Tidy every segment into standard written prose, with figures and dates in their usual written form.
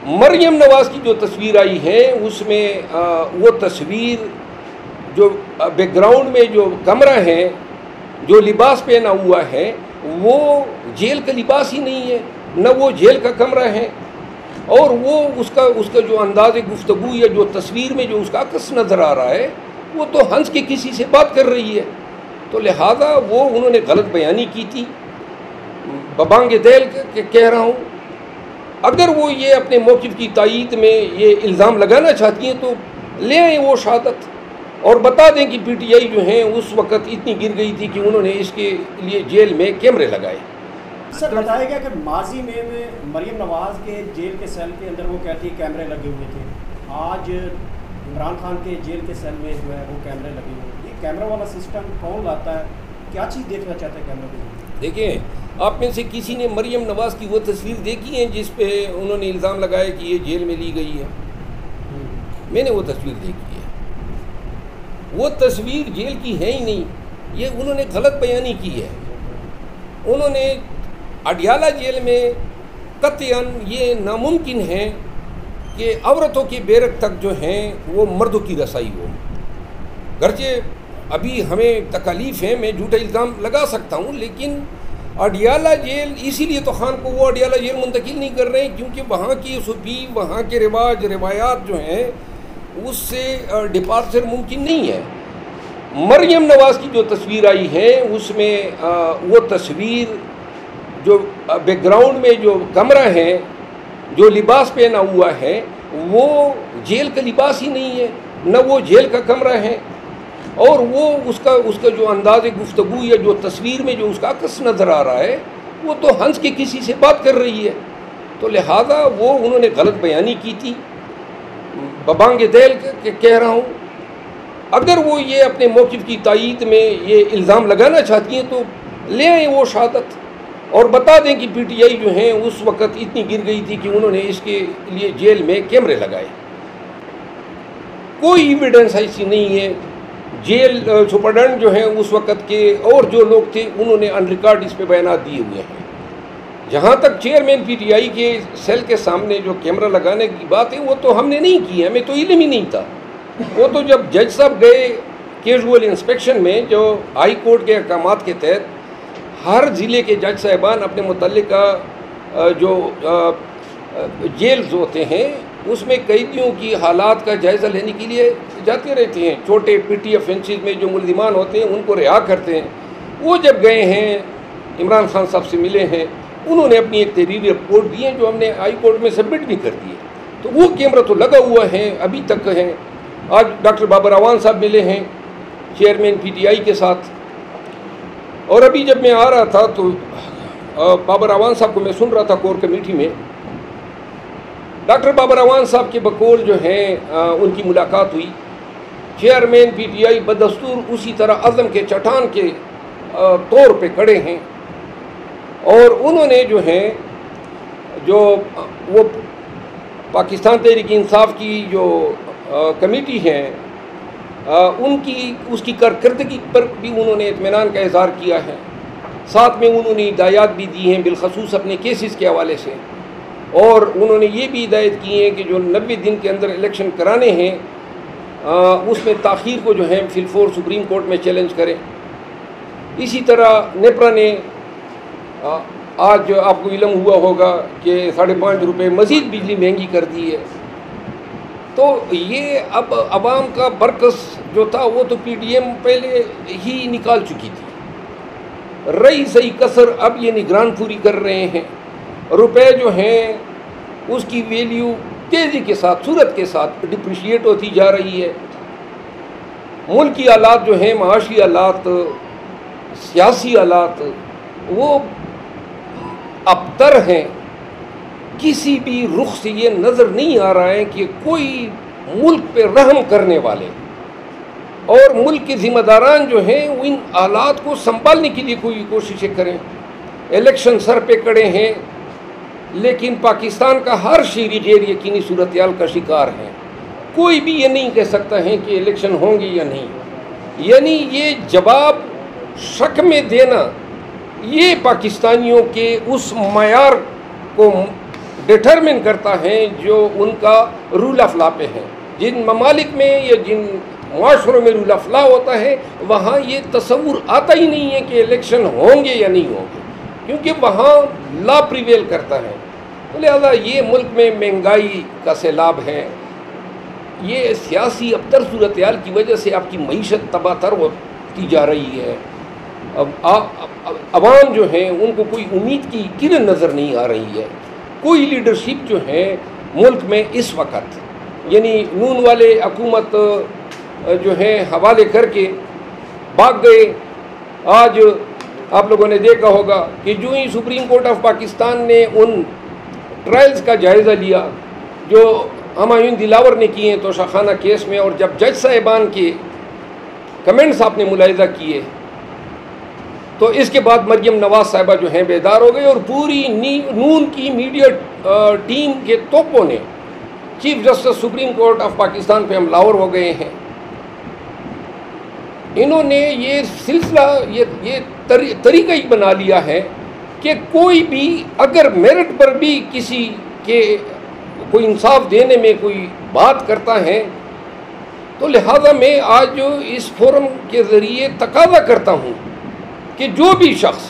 मरियम नवाज़ की जो तस्वीर आई है उसमें वो तस्वीर जो बैकग्राउंड में जो कमरा है, जो लिबास पहना हुआ है, वो जेल का लिबास ही नहीं है, न वो जेल का कमरा है। और वो उसका जो अंदाज़ गुफ्तगू या जो तस्वीर में जो उसका अक्स नज़र आ रहा है, वो तो हंस के किसी से बात कर रही है। तो लिहाजा वो उन्होंने गलत बयानी की थी। बबांगे दिल कह रहा हूँ, अगर वो ये अपने मौक़िफ़ की तायीद में ये इल्ज़ाम लगाना चाहती हैं तो ले आएँ वो शहादत और बता दें कि PTI जो हैं उस वक़्त इतनी गिर गई थी कि उन्होंने इसके लिए जेल में कैमरे लगाए। सर बताया गया कि माजी में मरियम नवाज़ के जेल के सेल के अंदर वो कहती है कैमरे लगे हुए थे। आज इमरान खान के जेल के सेल में जो है वो कैमरे लगे हुए हैं। ये कैमरा वाला सिस्टम कौन लाता है, क्या चीज़ देखना चाहते हैं कैमरे में? देखिए, आप में से किसी ने मरियम नवाज़ की वो तस्वीर देखी है जिस पे उन्होंने इल्ज़ाम लगाया कि ये जेल में ली गई है? मैंने वो तस्वीर देखी है। वो तस्वीर जेल की है ही नहीं, ये उन्होंने गलत बयानी की है। उन्होंने अडियाला जेल में कतई ये नामुमकिन है कि औरतों के बैरक तक जो हैं वो मर्दों की रसाई हो। गर्चे अभी हमें तकलीफ़ है, मैं झूठा इल्ज़ाम लगा सकता हूँ, लेकिन अडियाला जेल इसीलिए तो खान को वो अडियाला जेल मुंतकिल नहीं कर रहे हैं क्योंकि वहाँ की सूफी, वहाँ के रिवाज रिवायात जो हैं उससे डिपार्चर मुमकिन नहीं है। मरियम नवाज़ की जो तस्वीर आई है उसमें वो तस्वीर जो बैकग्राउंड में जो कमरा है, जो लिबास पहना हुआ है, वो जेल का लिबास ही नहीं है, न वो जेल का कमरा है। और वो उसका जो अंदाज़ गुफ्तगू या जो तस्वीर में जो उसका अक्स नज़र आ रहा है, वो तो हंस के किसी से बात कर रही है। तो लिहाजा वो उन्होंने गलत बयानी की थी। बबांगे दिल कह रहा हूँ, अगर वो ये अपने मौक़िफ़ की तायीद में ये इल्ज़ाम लगाना चाहती हैं तो ले आएँ वो शहादत और बता दें कि PTI जो हैं उस वक़्त इतनी गिर गई थी कि उन्होंने इसके लिए जेल में कैमरे लगाए। कोई एविडेंस ऐसी नहीं है। जेल सुपरडेंट जो हैं उस वक़्त के और जो लोग थे उन्होंने अन रिकॉर्ड इस पे बयान दिए हुए हैं। जहाँ तक चेयरमैन PTI के सेल के सामने जो कैमरा लगाने की बात है, वो तो हमने नहीं की है, हमें तो इल्म ही नहीं था। वो तो जब जज साहब गए कैजुअल इंस्पेक्शन में, जो हाई कोर्ट के अहकामात के तहत हर ज़िले के जज साहिबान अपने मुतल्लिका जो जेल्स होते हैं उसमें कैदियों की हालात का जायज़ा लेने के लिए जाते रहते हैं। छोटे पिटी ऑफेंसेस में जो मुलजिमान होते हैं उनको रिहा करते हैं। वो जब गए हैं, इमरान खान साहब से मिले हैं, उन्होंने अपनी एक तहरीरी रिपोर्ट दी है जो हमने हाई कोर्ट में सबमिट भी कर दी है। तो वो कैमरा तो लगा हुआ है, अभी तक है। आज डॉक्टर बाबर अवान साहब मिले हैं चेयरमैन PTI के साथ, और अभी जब मैं आ रहा था तो बाबर अवान साहब को मैं सुन रहा था कोर कमेटी में। डॉक्टर बाबर अवान साहब के बकौल जो हैं उनकी मुलाकात हुई। चेयरमैन PTI बदस्तूर उसी तरह अज़म के चट्टान के तौर पे खड़े हैं और उन्होंने जो हैं जो वो पाकिस्तान तहरीक इंसाफ की जो कमेटी है उनकी उसकी कारकर्दगी पर भी उन्होंने इत्मीनान का इज़हार किया है। साथ में उन्होंने हिदायत भी दी हैं बिलखसूस अपने केसेस के हवाले से, और उन्होंने ये भी हिदायत की है कि जो 90 दिन के अंदर इलेक्शन कराने हैं उसमें ताख़ीर को जो है फिलफोर सुप्रीम कोर्ट में चैलेंज करें। इसी तरह नेपरा ने आज आपको इल्म हुआ होगा कि 5.5 रुपये मज़ीद बिजली महंगी कर दी है। तो ये अब अवाम का बरकस जो था वो तो PDM पहले ही निकाल चुकी थी। रही सही कसर अब ये निगरान पूरी कर रहे हैं। रुपए जो हैं उसकी वैल्यू तेज़ी के साथ, सूरत के साथ डिप्रिशिएट होती जा रही है। मुल्क की हालात जो हैं, माशी हालात, सियासी हालात, वो अबतर हैं। किसी भी रुख से ये नज़र नहीं आ रहा है कि कोई मुल्क पे रहम करने वाले और मुल्क के ज़िम्मेदारान जो हैं वो इन हालात को संभालने के लिए कोई कोशिशें करें। इलेक्शन सर पे खड़े हैं, लेकिन पाकिस्तान का हर शहरी गैर यकीनी सूरत-ए-हाल का शिकार है। कोई भी ये नहीं कह सकता है कि इलेक्शन होंगे या नहीं। यानी ये जवाब शक में देना, ये पाकिस्तानियों के उस मयार को डिटरमिन करता है जो उनका रूल ऑफ लॉ पे है। जिन ममालिक में या जिन माशरों में रूल ऑफ लॉ होता है वहाँ ये तसव्वुर आता ही नहीं है कि इलेक्शन होंगे या नहीं होंगे, क्योंकि वहाँ लॉ प्रिवेल करता है। तो लिहाजा ये मुल्क में महंगाई का सैलाब है, ये सियासी अबतर सूरत हाल की वजह से आपकी मईशत तबाह होती जा रही है। अब अवाम जो है उनको कोई उम्मीद की किरण नज़र नहीं आ रही है। कोई लीडरशिप जो है मुल्क में इस वक्त, यानी नून वाले हुकूमत जो है हवाले करके भाग गए। आज आप लोगों ने देखा होगा कि जो ही सुप्रीम कोर्ट ऑफ पाकिस्तान ने उन ट्रायल्स का जायज़ा लिया जो हुमायूं दिलावर ने किए तोशाखाना केस में, और जब जज साहिबान के कमेंट्स आपने मुलाहिजा किए तो इसके बाद मरियम नवाज़ साहिबा जो हैं बेदार हो गए और पूरी नून की मीडिया टीम के तोपों ने chief justice supreme court of Pakistan पे हमलावर हो गए हैं। इन्होंने ये सिलसिला ये तरीका ही बना लिया है कि कोई भी अगर मेरिट पर भी किसी के कोई इंसाफ देने में कोई बात करता है तो लिहाजा मैं आज इस फोरम के ज़रिए तकाजा करता हूँ कि जो भी शख्स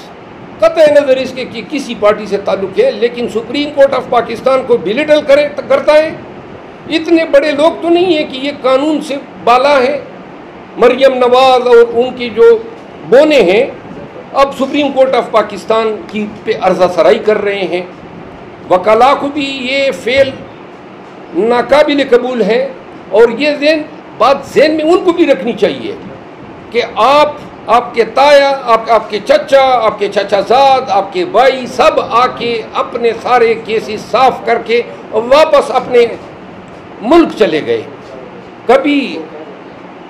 कतई नज़र इसके कि किसी पार्टी से ताल्लुक़ है लेकिन सुप्रीम कोर्ट ऑफ पाकिस्तान को बिलिटल करता है, इतने बड़े लोग तो नहीं है कि ये कानून से बाला है। मरियम नवाज़ और उनकी जो बोने हैं अब सुप्रीम कोर्ट ऑफ पाकिस्तान की पे अर्ज़ा सराई कर रहे हैं। वकला को भी ये फेल नाकाबिल कबूल है और ये बात ज़हन में उनको भी रखनी चाहिए कि आपके ताया, आपके चचा, आपके चचाजाद, आपके भाई सब आके अपने सारे केसेस साफ करके वापस अपने मुल्क चले गए। कभी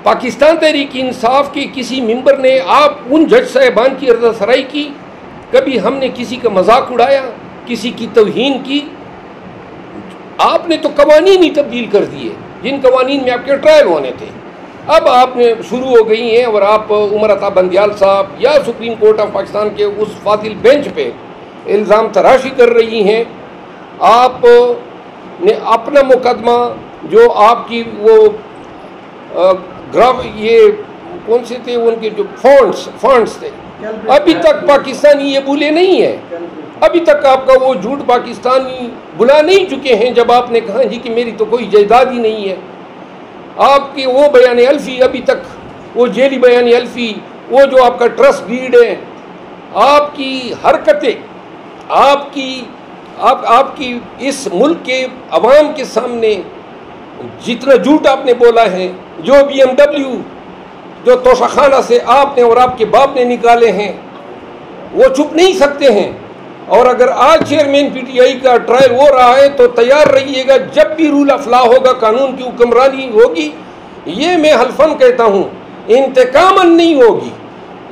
पाकिस्तान तहरीक इंसाफ के किसी मेंबर ने आप उन जज साहिबान की अर्ज़ा सराई की, कभी हमने किसी का मजाक उड़ाया, किसी की तौहीन की? आपने तो कवानीन ही तब्दील कर दिए जिन कवानीन में आपके ट्रायल होने थे। अब आपने शुरू हो गई हैं और आप उमर अता बंदियाल साहब या सुप्रीम कोर्ट ऑफ पाकिस्तान के उस फाजिल बेंच पे इल्ज़ाम तराशी कर रही हैं। आप ने अपना मुकदमा जो आपकी वो ये कौन से थे उनके जो फंड्स थे, अभी तक पाकिस्तानी ये भूले नहीं है। अभी तक आपका वो झूठ पाकिस्तानी भुला नहीं चुके हैं जब आपने कहा जी कि मेरी तो कोई जायदाद ही नहीं है। आपकी वो बयान अल्फी, अभी तक वो जेली बयान अल्फी, वो जो आपका ट्रस्ट डीड है, आपकी हरकतें, आपकी इस मुल्क के अवाम के सामने जितना झूठ आपने बोला है, जो BMW जो तोशाखाना से आपने और आपके बाप ने निकाले हैं वो छुप नहीं सकते हैं। और अगर आज चेयरमैन PTI का ट्रायल हो रहा है तो तैयार रहिएगा, जब भी रूल ऑफ लॉ होगा, कानून की हुक्मरानी होगी, ये मैं हल्फन कहता हूँ इंतकामन नहीं होगी।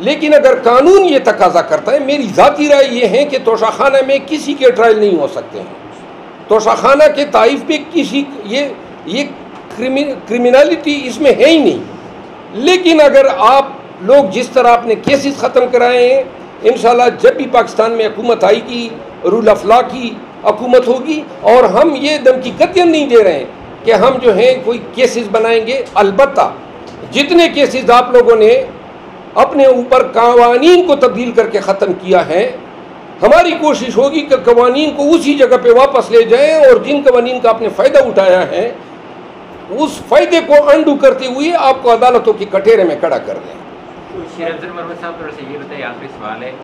लेकिन अगर कानून ये तकाजा करता है, मेरी ज़ाती राय ये है कि तोशाखाना में किसी के ट्रायल नहीं हो सकते हैं। तोशाखाना के ताइफ पे किसी ये क्रिमिनलिटी इसमें है ही नहीं। लेकिन अगर आप लोग जिस तरह आपने केसेस ख़त्म कराए हैं, इंशाल्लाह जब भी पाकिस्तान में हुकूमत आएगी, रूल ऑफ लॉ की हुकूमत होगी। और हम ये धमकी कतई नहीं दे रहे हैं कि हम जो हैं कोई केसेस बनाएंगे। अलबत्ता जितने केसेस आप लोगों ने अपने ऊपर कवानीन को तब्दील करके ख़त्म किया है, हमारी कोशिश होगी कि कवानीन को उसी जगह पे वापस ले जाएं और जिन कवानीन का आपने फ़ायदा उठाया है उस फ़ायदे को अंडू करते हुए आपको अदालतों की कटघरे में खड़ा कर दें। साहब, थोड़ा सा ये बताइए, आखिरी सवाल है।